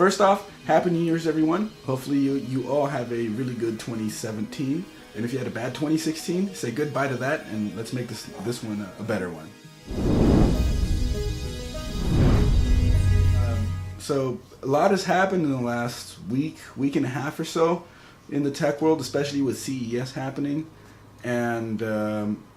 First off, Happy New Year's, everyone. Hopefully you all have a really good 2017. And if you had a bad 2016, say goodbye to that, and let's make this one a better one. So a lot has happened in the last week and a half or so in the tech world, especially with CES happening. And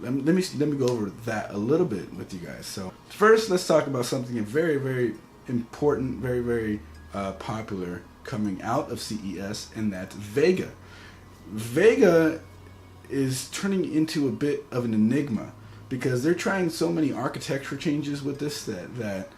let me go over that a little bit with you guys. So first, let's talk about something very, very important, very, very popular coming out of CES, and that's Vega. Vega is turning into a bit of an enigma because they're trying so many architecture changes with this that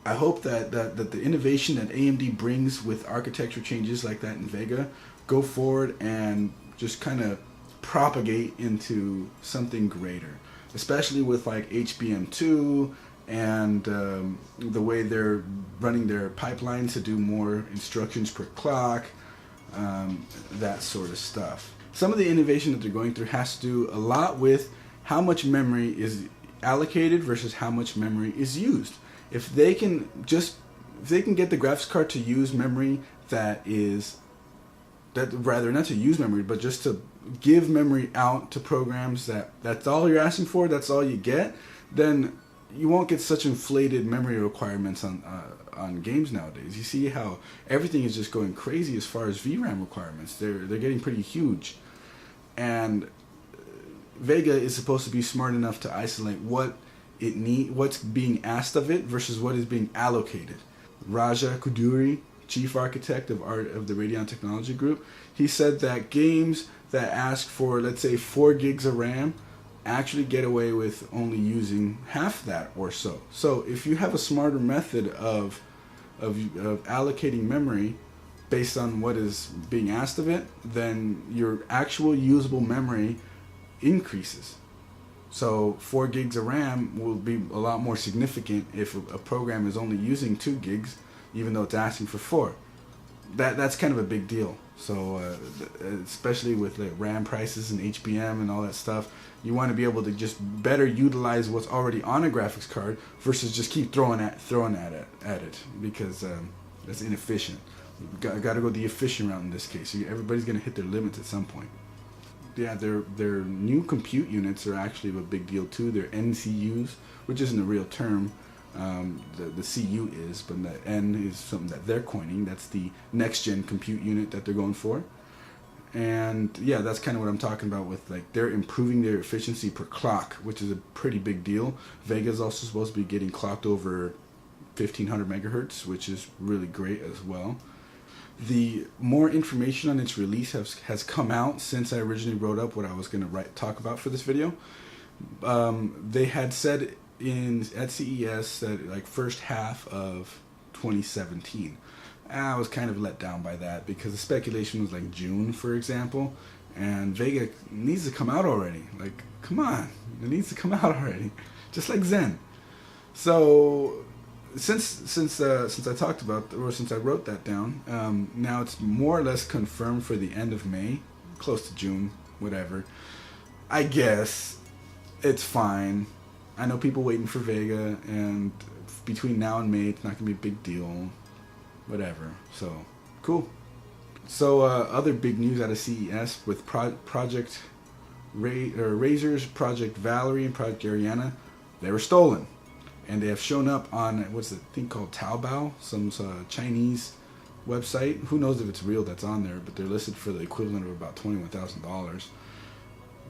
I hope that the innovation that AMD brings with architecture changes like that in Vega go forward and just kind of propagate into something greater, especially with like HBM2 and the way they're running their pipelines to do more instructions per clock, that sort of stuff. Some of the innovation that they're going through has to do a lot with how much memory is allocated versus how much memory is used. If they can get the graphics card to use memory rather not to use memory, but just to give memory out to programs that's all you're asking for, that's all you get, then you won't get such inflated memory requirements on games nowadays. You see how everything is just going crazy as far as VRAM requirements. They're getting pretty huge, and Vega is supposed to be smart enough to isolate what's being asked of it versus what is being allocated. Raja Kuduri, chief architect of the Radeon Technology Group, he said that games that ask for, let's say, 4 gigs of RAM actually get away with only using half that or so. So if you have a smarter method of allocating memory based on what is being asked of it, then your actual usable memory increases. So 4 gigs of RAM will be a lot more significant if a program is only using 2 gigs, even though it's asking for 4. That's kind of a big deal. So especially with the RAM prices and HBM and all that stuff, you want to be able to just better utilize what's already on a graphics card versus just keep throwing at it because that's inefficient. Got to go the efficient route in this case. Everybody's going to hit their limits at some point. Yeah, their new compute units are actually a big deal too. They're NCUs, which isn't a real term. The CU is, but the N is something that they're coining. That's the next gen compute unit that they're going for. And yeah, that's kind of what I'm talking about with, like, they're improving their efficiency per clock, which is a pretty big deal. Vega is also supposed to be getting clocked over 1500 megahertz, which is really great as well. The more information on its release has come out since I originally wrote up what I was going to talk about for this video. They had said at CES that like first half of 2017. I was kind of let down by that because the speculation was like June, for example, and Vega needs to come out already. Like, come on, it needs to come out already, just like Zen. So since I talked about, or since I wrote that down, now it's more or less confirmed for the end of May, close to June, whatever. I guess it's fine. I know people waiting for Vega, and between now and May, it's not gonna be a big deal. Whatever. So cool. So other big news out of CES with Razer's Project Valerie and Project Ariana, they were stolen, and they have shown up on what's the thing called Taobao, some Chinese website. Who knows if it's real that's on there, but they're listed for the equivalent of about $21,000.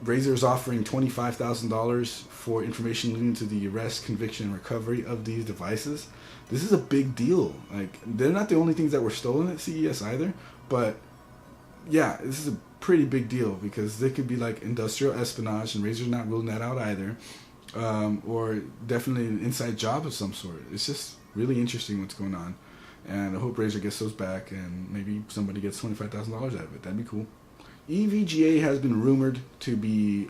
Razer is offering $25,000 for information leading to the arrest, conviction, and recovery of these devices. This is a big deal. Like, they're not the only things that were stolen at CES either, but yeah, this is a pretty big deal because they could be like industrial espionage, and Razer's not ruling that out either, or definitely an inside job of some sort. It's just really interesting what's going on, and I hope Razer gets those back, and maybe somebody gets $25,000 out of it. That'd be cool. EVGA has been rumored to be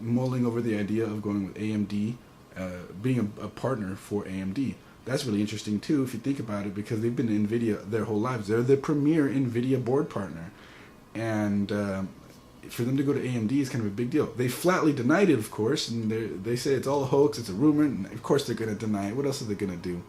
mulling over the idea of going with AMD, being a partner for AMD. That's really interesting too if you think about it, because they've been in NVIDIA their whole lives. They're the premier NVIDIA board partner, and for them to go to AMD is kind of a big deal. They flatly denied it, of course, and they say it's all a hoax, it's a rumor, and of course they're going to deny it. What else are they going to do?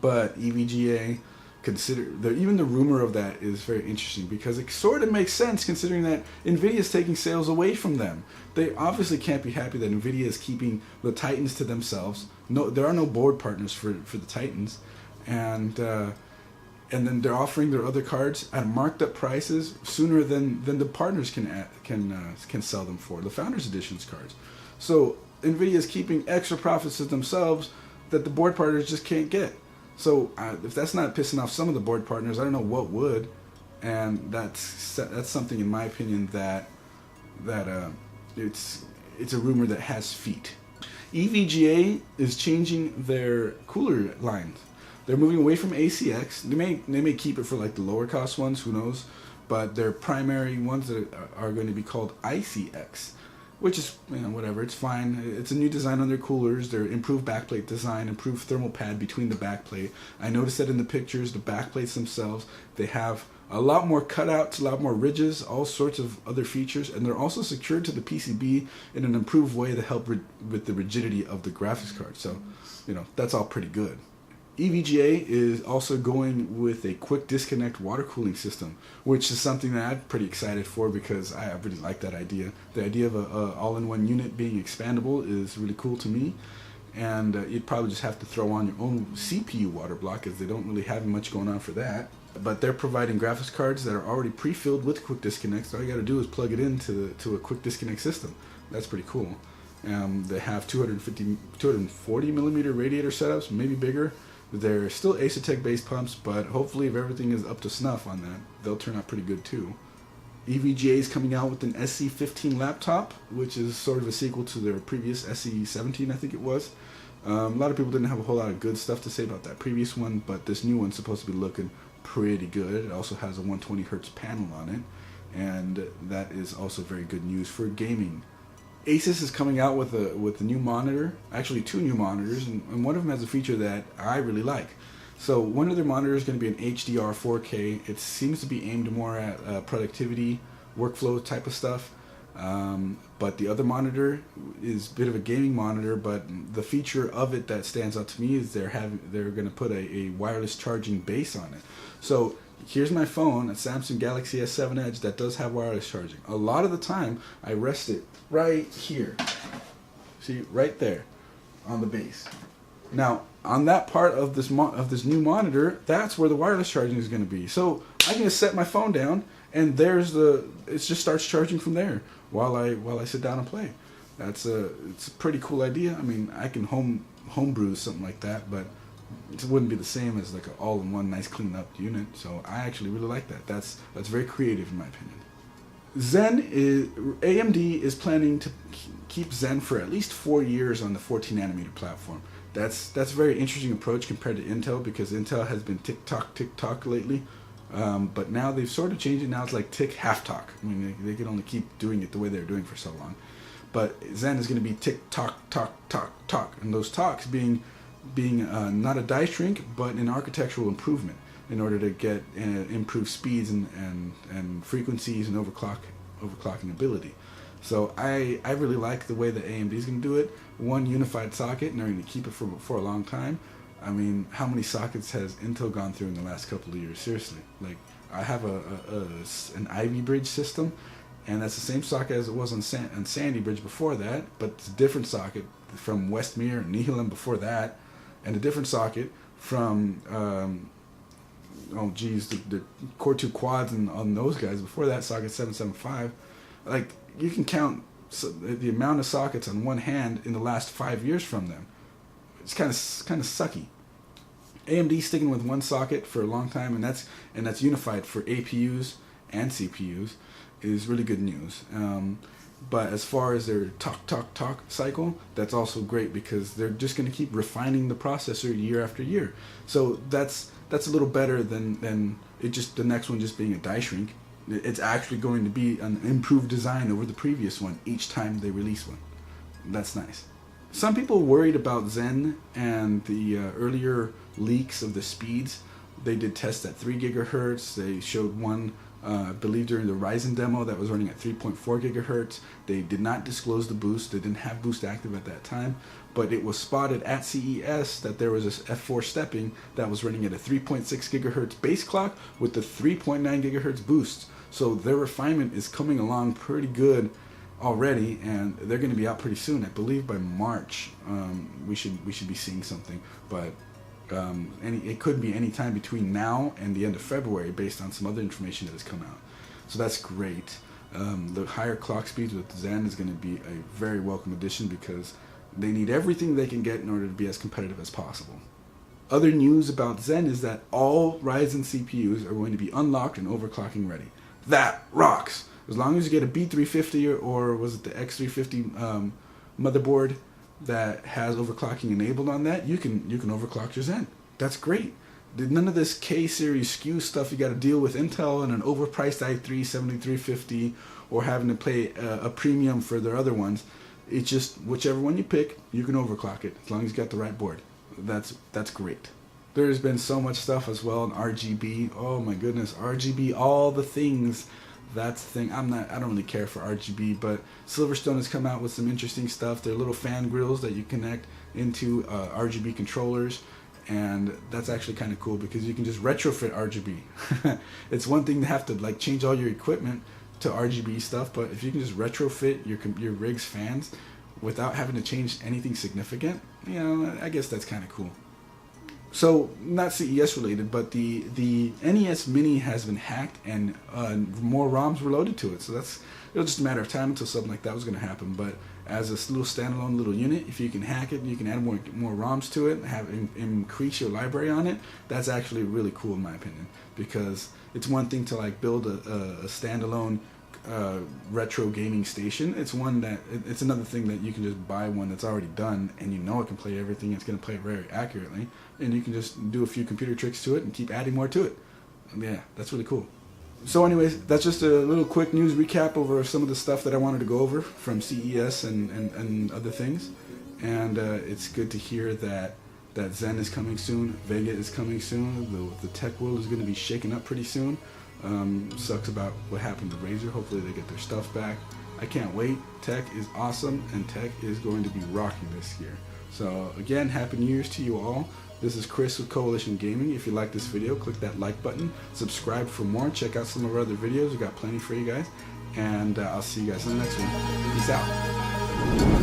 But EVGA, even the rumor of that is very interesting because it sort of makes sense considering that NVIDIA is taking sales away from them. They obviously can't be happy that NVIDIA is keeping the Titans to themselves. No, there are no board partners for the Titans, and then they're offering their other cards at marked up prices sooner than the partners can sell them for the Founders Editions cards. So NVIDIA is keeping extra profits to themselves that the board partners just can't get. So if that's not pissing off some of the board partners, I don't know what would. And that's something, in my opinion, that it's a rumor that has feet. EVGA is changing their cooler lines. They're moving away from ACX. They may keep it for like the lower cost ones, who knows? But their primary ones that are going to be called ICX, which is, whatever, it's fine. It's a new design on their coolers. They're improved backplate design, improved thermal pad between the backplate. I noticed that in the pictures, the backplates themselves, they have a lot more cutouts, a lot more ridges, all sorts of other features, and they're also secured to the PCB in an improved way to help with the rigidity of the graphics card. So, that's all pretty good. EVGA is also going with a quick disconnect water cooling system, which is something that I'm pretty excited for because I really like that idea. The idea of a all-in-one unit being expandable is really cool to me, and you'd probably just have to throw on your own CPU water block as they don't really have much going on for that. But they're providing graphics cards that are already pre-filled with quick disconnects. All you got to do is plug it into a quick disconnect system. That's pretty cool. They have 240 millimeter radiator setups, maybe bigger. They're still Asetek based pumps, but hopefully if everything is up to snuff on that, they'll turn out pretty good too. EVGA is coming out with an SC15 laptop, which is sort of a sequel to their previous SC17, I think it was. A lot of people didn't have a whole lot of good stuff to say about that previous one, but this new one's supposed to be looking pretty good. It also has a 120 Hz panel on it, and that is also very good news for gaming. ASUS is coming out with a new monitor, actually two new monitors, and one of them has a feature that I really like. So one of their monitors is going to be an HDR 4K. It seems to be aimed more at productivity, workflow type of stuff. But the other monitor is a bit of a gaming monitor, but the feature of it that stands out to me is they're going to put a wireless charging base on it. So here's my phone, a Samsung Galaxy S7 Edge that does have wireless charging. A lot of the time, I rest it right here. See, right there on the base. Now, on that part of this new monitor, that's where the wireless charging is going to be. So I can just set my phone down, and it just starts charging from there while I sit down and play. It's a pretty cool idea. I mean, I can homebrew something like that, but it wouldn't be the same as like an all-in-one nice cleaned up unit. So I actually really like that. That's very creative in my opinion. AMD is planning to keep Zen for at least 4 years on the 14 nanometer platform. That's a very interesting approach compared to Intel, because Intel has been tick tock lately. But now they've sort of changed it. Now it's like tick half talk. I mean, they can only keep doing it the way they're doing for so long. But Zen is going to be tick tock, and those talks being not a die shrink, but an architectural improvement in order to get improved speeds and frequencies and overclocking ability. So I really like the way that AMD is going to do it. One unified socket, and they're going to keep it for a long time. I mean, how many sockets has Intel gone through in the last couple of years? Seriously, like I have an Ivy Bridge system, and that's the same socket as it was on Sandy Bridge before that, but it's a different socket from Westmere and Nihilum before that, and a different socket from the Core 2 quads and on those guys before that, socket 775. Like, you can count the amount of sockets on one hand in the last 5 years from them. It's kind of sucky. AMD sticking with one socket for a long time, and that's unified for APUs and CPUs, is really good news. But as far as their talk cycle, that's also great because they're just going to keep refining the processor year after year. So that's a little better than the next one just being a die shrink. It's actually going to be an improved design over the previous one each time they release one. That's nice. Some people worried about Zen and the earlier leaks of the speeds. They did tests at 3 gigahertz. They showed one I believe during the Ryzen demo that was running at 3.4 gigahertz. They did not disclose the boost. They didn't have boost active at that time, but it was spotted at CES that there was this F4 stepping that was running at a 3.6 gigahertz base clock with the 3.9 gigahertz boost. So their refinement is coming along pretty good already, and they're going to be out pretty soon. I believe by March we should be seeing something, but it could be any time between now and the end of February based on some other information that has come out. So that's great. The higher clock speeds with Zen is going to be a very welcome addition because they need everything they can get in order to be as competitive as possible. Other news about Zen is that all Ryzen CPUs are going to be unlocked and overclocking ready. That rocks! As long as you get a B350 or was it the X350 motherboard that has overclocking enabled on that, you can overclock your Zen. That's great. None of this K-series SKU stuff you got to deal with Intel and an overpriced i3 7350 or having to pay a premium for their other ones. It's just whichever one you pick, you can overclock it as long as you got the right board. That's great. There's been so much stuff as well in RGB. Oh my goodness, RGB, all the things. That's the thing. I don't really care for RGB, but Silverstone has come out with some interesting stuff. They're little fan grills that you connect into RGB controllers, and that's actually kind of cool because you can just retrofit RGB. It's one thing to have to like change all your equipment to RGB stuff, but if you can just retrofit your rig's fans without having to change anything significant, you know, I guess that's kind of cool. So, not CES related, but the NES Mini has been hacked and more ROMs were loaded to it. So it was just a matter of time until something like that was going to happen. But as a little standalone little unit, if you can hack it, you can add more ROMs to it, increase your library on it. That's actually really cool in my opinion, because it's one thing to like build a standalone retro gaming station. It's another thing that you can just buy one that's already done and you know it can play everything. It's going to play it very accurately, and you can just do a few computer tricks to it and keep adding more to it. And yeah, that's really cool. So anyways, that's just a little quick news recap over some of the stuff that I wanted to go over from CES and other things. And it's good to hear that Zen is coming soon, Vega is coming soon, the tech world is going to be shaken up pretty soon. Sucks about what happened to Razer. Hopefully they get their stuff back. I can't wait. Tech is awesome, and tech is going to be rocking this year. So again, Happy New Year's to you all. This is Chris with Coalition Gaming. If you like this video, click that like button, subscribe for more, check out some of our other videos. We got plenty for you guys, and I'll see you guys in the next one. Peace out.